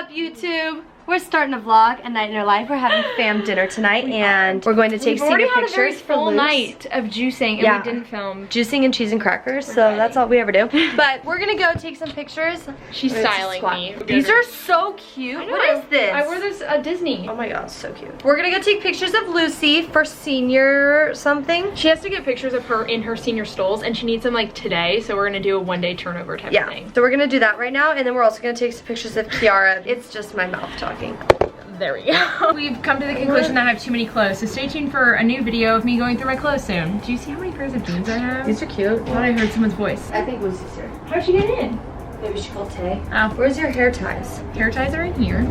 up, YouTube? We're starting a vlog, a night in our life. We're having fam dinner tonight, and we're going to take senior pictures for full Luce. night of juicing, and we didn't film. Juicing and cheese and crackers, so that's all we ever do. But we're gonna go take some pictures. She's styling me. These are so cute. What is this? I wore this at Disney. Oh my god, so cute. We're gonna go take pictures of Lucy for senior something. She has to get pictures of her in her senior stoles, and she needs them like today, so we're gonna do a one-day turnover type of thing. So we're gonna do that right now, and then we're also gonna take some pictures of Kiara. It's just my mouth talking. There we go. We've come to the conclusion that I have too many clothes, so stay tuned for a new video of me going through my clothes soon. Do you see how many pairs of jeans I have? These are cute. I thought I heard someone's voice. I think Lucy's here. How'd she get in? Maybe she called Tay. Oh. Where's your hair ties? Hair ties are in here.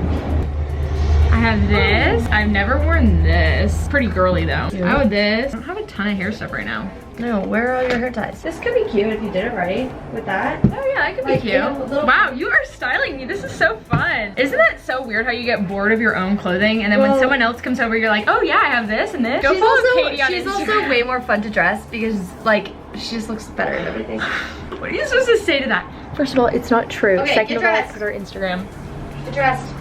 I have this. I've never worn this. Pretty girly though. I have this. I don't have a ton of hair stuff right now. No, where are all your hair ties? This could be cute if you did it right with that. Oh yeah, that could be cute. Wow, you are styling me. This is so fun. Isn't that so weird how you get bored of your own clothing, and then when someone else comes over, you're like, oh yeah, I have this and this. She's also way more fun to dress because like she just looks better and everything. What are you supposed to say to that? First of all, it's not true. Okay, second of all, it's our Instagram. Get dressed.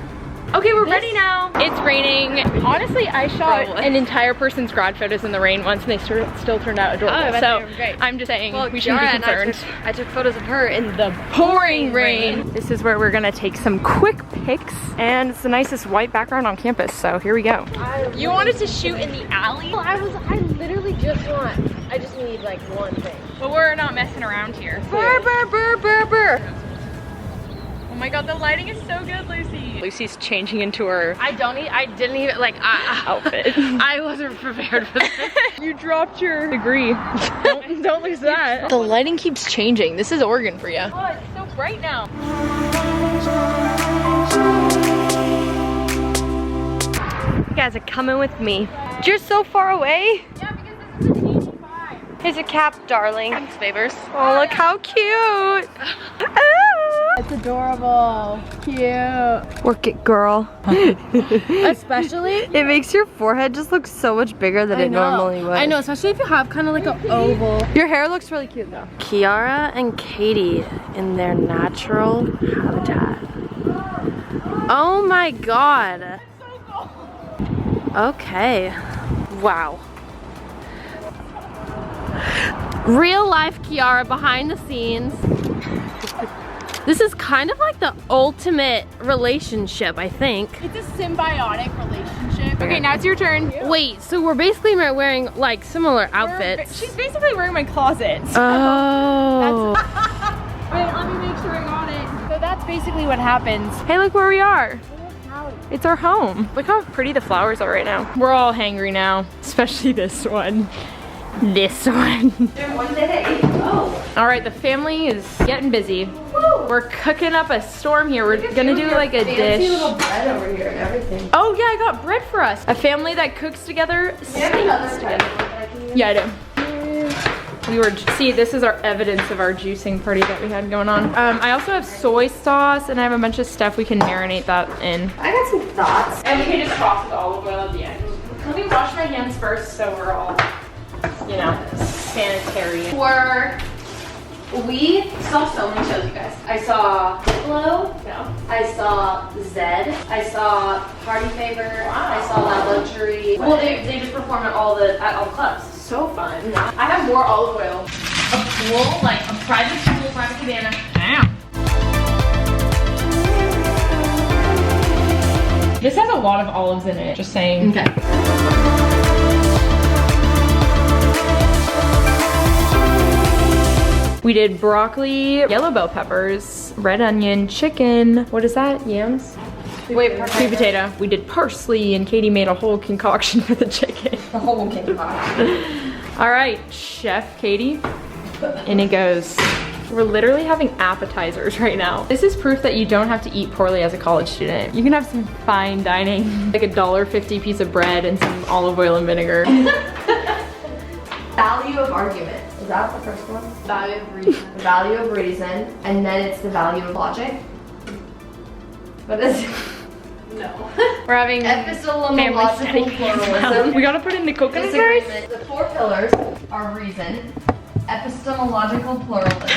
Okay, we're ready now. It's raining. Honestly, I shot an entire person's grad photos in the rain once, and they still turned out adorable. So I'm just saying we shouldn't be concerned. I took photos of her in the pouring rain. This is where we're gonna take some quick pics, and it's the nicest white background on campus. So here we go. You wanted to shoot in the alley? I literally I just need like one thing. But we're not messing around here. Burr, burr, burr, burr, burr. Oh my god, the lighting is so good, Lucy. Lucy's changing into her I didn't even like outfit. I wasn't prepared for this. You dropped your degree. Don't lose that. The lighting keeps changing. This is Oregon for you. Oh, it's so bright now. You guys are coming with me. You're so far away. Yeah, because this is an 85. Here's a cap, darling. Thanks, favors. Oh, look how cute. It's adorable. Cute. Work it, girl. Especially, It makes your forehead just look so much bigger than it normally would. I know, especially if you have kind of like an oval. Your hair looks really cute though. Kiara and Katie in their natural habitat. Oh my god. Okay. Wow. Real life Kiara behind the scenes. This is kind of like the ultimate relationship, I think. It's a symbiotic relationship. Okay, now it's your turn. Wait, so we're basically wearing like similar outfits. She's basically wearing my closet. Oh. Wait, let me make sure I got it. So that's basically what happens. Hey, look where we are. It's our home. Look how pretty the flowers are right now. We're all hangry now, especially this one. This one. One day. Oh. All right, the family is getting busy. Woo. We're cooking up a storm here. We're gonna do like a dish. Little bread over here and everything. Oh yeah, I got bread for us. A family that cooks together. Yeah, I do. We were, see, this is our evidence of our juicing party that we had going on. I also have soy sauce, and I have a bunch of stuff we can marinate that in. I got some thoughts. And we can just toss with olive oil at the end. Let me wash my hands first so we're all, you know, sanitary. We saw so many shows, you guys. I saw Diplo. No. I saw Zed. I saw Party Favor. Wow. I saw La Luxury. Well, they just perform at all the clubs. So fun. I have more olive oil. A pool, like a private pool, private cabana. Damn. This has a lot of olives in it, just saying. Okay. We did broccoli, yellow bell peppers, red onion, chicken. What is that? Yams? Wait, Sweet potato. We did parsley, and Katie made a whole concoction for the chicken. The whole concoction. All right, Chef Katie. And it goes. We're literally having appetizers right now. This is proof that you don't have to eat poorly as a college student. You can have some fine dining, like a $1.50 piece of bread and some olive oil and vinegar. Value of argument. Is that the first one? Value of reason. The value of reason, and then it's the value of logic. What is it? No. We're having Epistemological pluralism. We gotta put in the coconut rice. Disagreement. The 4 pillars are reason, epistemological pluralism.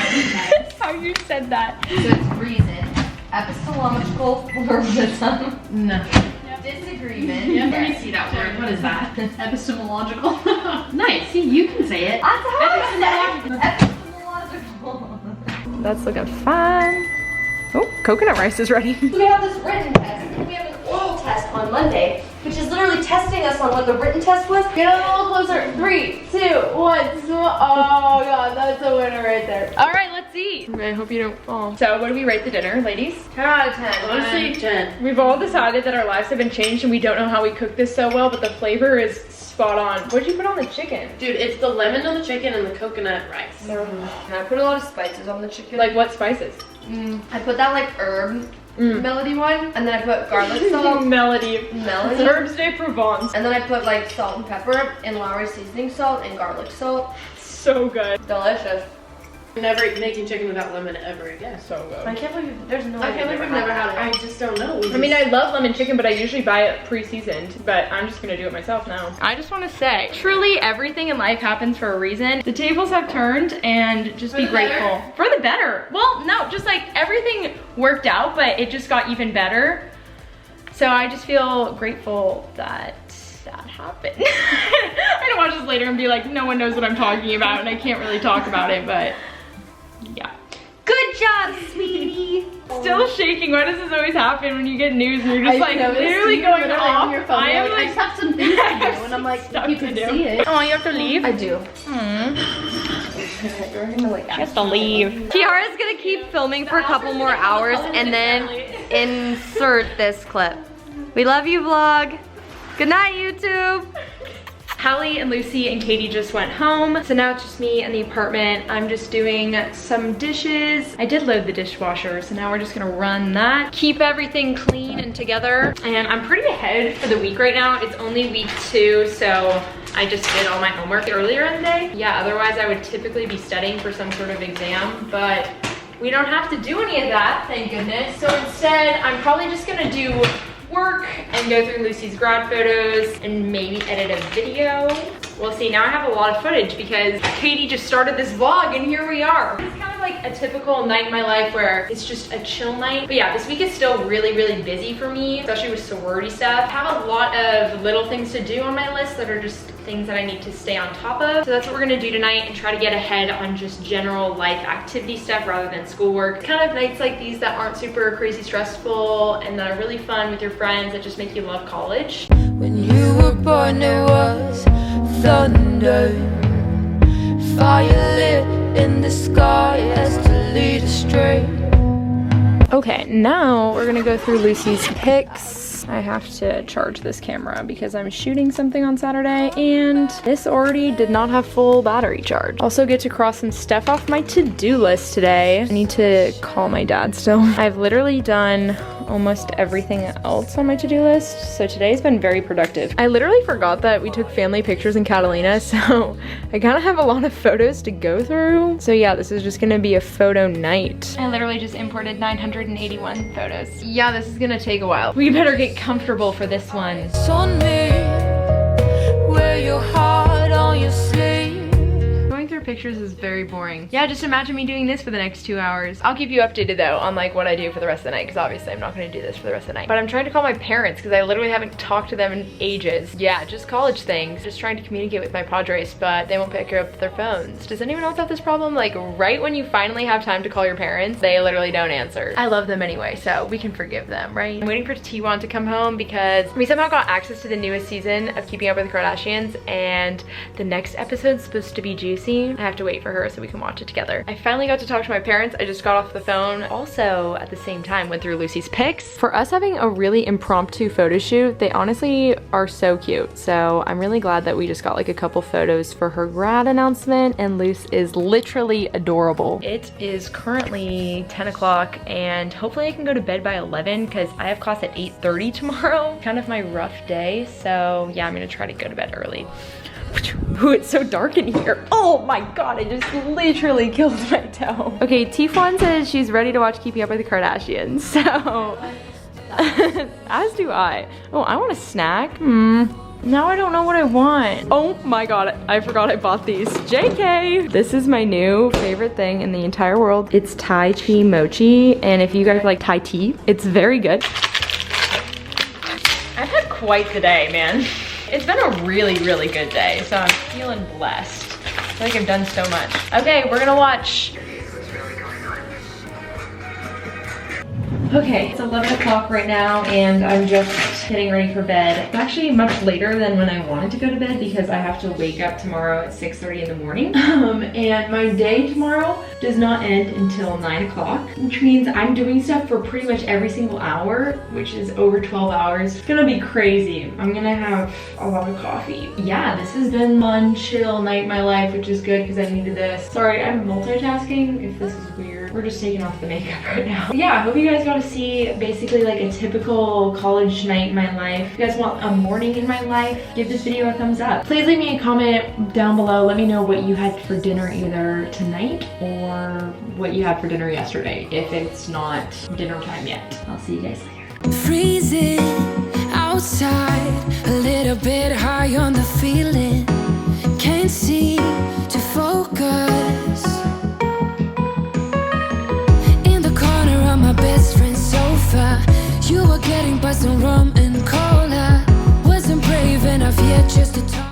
How you said that. So it's reason, Epistemological pluralism. No. Disagreement. Yeah, let me see that word. What is that? Epistemological. Nice. See, you can say it. Epistemological. That's looking fun. Oh, coconut rice is ready. We have this written test. We have an oral test on Monday, which is literally testing us on what the written test was. Get a little closer. 3, 2, 1. Oh god, that's a winner right there. All right, let's eat. I hope you don't fall. So what do we rate the dinner, ladies? 10 out of 10. Honestly, 10. We've all decided that our lives have been changed and we don't know how we cook this so well, but the flavor is spot on. What did you put on the chicken? Dude, it's the lemon on the chicken and the coconut rice. I put a lot of spices on the chicken. Like what spices? I put that like herb melody one, and then I put garlic salt. Melody. Herbs de Provence. And then I put like salt and pepper and Lowry's seasoning salt and garlic salt. So good. Delicious. I'm never making chicken without lemon ever again. So good. I can't believe there's no. I can't believe we've never had it. I just don't know. I mean, I love lemon chicken, but I usually buy it pre-seasoned, but I'm just gonna do it myself now. I just wanna say, truly everything in life happens for a reason. The tables have turned, and just be grateful. For the better. Well, no, just like everything worked out, but it just got even better. So I just feel grateful that that happened. I'm gonna watch this later and be like, no one knows what I'm talking about, and I can't really talk about it, but yeah. Good job, sweetie. Still shaking. Why does this always happen when you get news and you're just like literally going off? On your phone. I am I just have some things to do, and I'm like, stuff you to can do. see it. Oh, you have to leave? I do. Just to leave. Kiara's gonna keep filming for a couple more hours and then insert this clip. We love you, vlog. Good night, YouTube. Hallie and Lucy and Katie just went home, so now it's just me and the apartment. I'm just doing some dishes. I did load the dishwasher, so now we're just gonna run that. Keep everything clean and together. And I'm pretty ahead for the week right now. It's only week 2, so I just did all my homework earlier in the day. Yeah, otherwise I would typically be studying for some sort of exam, but we don't have to do any of that, thank goodness. So instead, I'm probably just gonna do work and go through Lucy's grad photos and maybe edit a video. We'll see. Now I have a lot of footage because Katie just started this vlog and here we are. It's kind of like a typical night in my life where it's just a chill night. But yeah, this week is still really, really busy for me, especially with sorority stuff. I have a lot of little things to do on my list that are just things that I need to stay on top of. So that's what we're gonna do tonight and try to get ahead on just general life activity stuff rather than schoolwork. Kind of nights like these that aren't super crazy stressful and that are really fun with your friends that just make you love college. When you were born there was thunder, fire lit in the sky as to lead astray. Okay, now we're gonna go through Lucy's pics. I have to charge this camera because I'm shooting something on Saturday and this already did not have full battery charge. Also get to cross some stuff off my to-do list today. I need to call my dad still. I've literally done almost everything else on my to-do list, so today's been very productive. I literally forgot that we took family pictures in Catalina, so I kind of have a lot of photos to go through. So yeah, this is just gonna be a photo night. I literally just imported 981 photos. Yeah, this is gonna take a while. We better get comfortable for this one. It's on me, wear your heart on your sleeve. Going through pictures is very boring. Yeah, just imagine me doing this for the next 2 hours. I'll keep you updated though on like what I do for the rest of the night because obviously I'm not gonna do this for the rest of the night. But I'm trying to call my parents because I literally haven't talked to them in ages. Yeah, just college things. Just trying to communicate with my padres, but they won't pick up their phones. Does anyone else have this problem? Like right when you finally have time to call your parents, they literally don't answer. I love them anyway, so we can forgive them, right? I'm waiting for T1 to come home because we somehow got access to the newest season of Keeping Up with the Kardashians and the next episode's supposed to be juicy. I have to wait for her so we can watch it together. I finally got to talk to my parents. I just got off the phone. Also, at the same time, went through Lucy's pics. For us having a really impromptu photo shoot, they honestly are so cute. So I'm really glad that we just got like a couple photos for her grad announcement, and Luce is literally adorable. It is currently 10 o'clock and hopefully I can go to bed by 11 because I have class at 8:30 tomorrow. Kind of my rough day. So yeah, I'm gonna try to go to bed early. Ooh, it's so dark in here. Oh my god, I just literally killed my toe. Okay, T1 says she's ready to watch Keeping Up with the Kardashians, so as do I. Oh, I want a snack. Now I don't know what I want. Oh my God, I forgot I bought these. JK. This is my new favorite thing in the entire world. It's Thai tea mochi. And if you guys like Thai tea, it's very good. I've had quite the day, man. It's been a really, really good day. So I'm feeling blessed. I feel like I've done so much. Okay, we're gonna watch. Okay, it's 11 o'clock right now and I'm just getting ready for bed. It's actually much later than when I wanted to go to bed because I have to wake up tomorrow at 6:30 in the morning. And my day tomorrow does not end until 9 o'clock, which means I'm doing stuff for pretty much every single hour, which is over 12 hours. It's gonna be crazy. I'm gonna have a lot of coffee. Yeah, this has been one chill night in my life, which is good because I needed this. Sorry, I'm multitasking if this is weird. We're just taking off the makeup right now. But yeah, I hope you guys got to see basically like a typical college night in my life. If you guys want a morning in my life, give this video a thumbs up. Please leave me a comment down below. Let me know what you had for dinner either tonight or what you had for dinner yesterday, if it's not dinner time yet. I'll see you guys later. Freezing outside, a little bit high on the feeling. Can't seem to focus. In the corner of my best friend's sofa, you were getting buzzed on rum and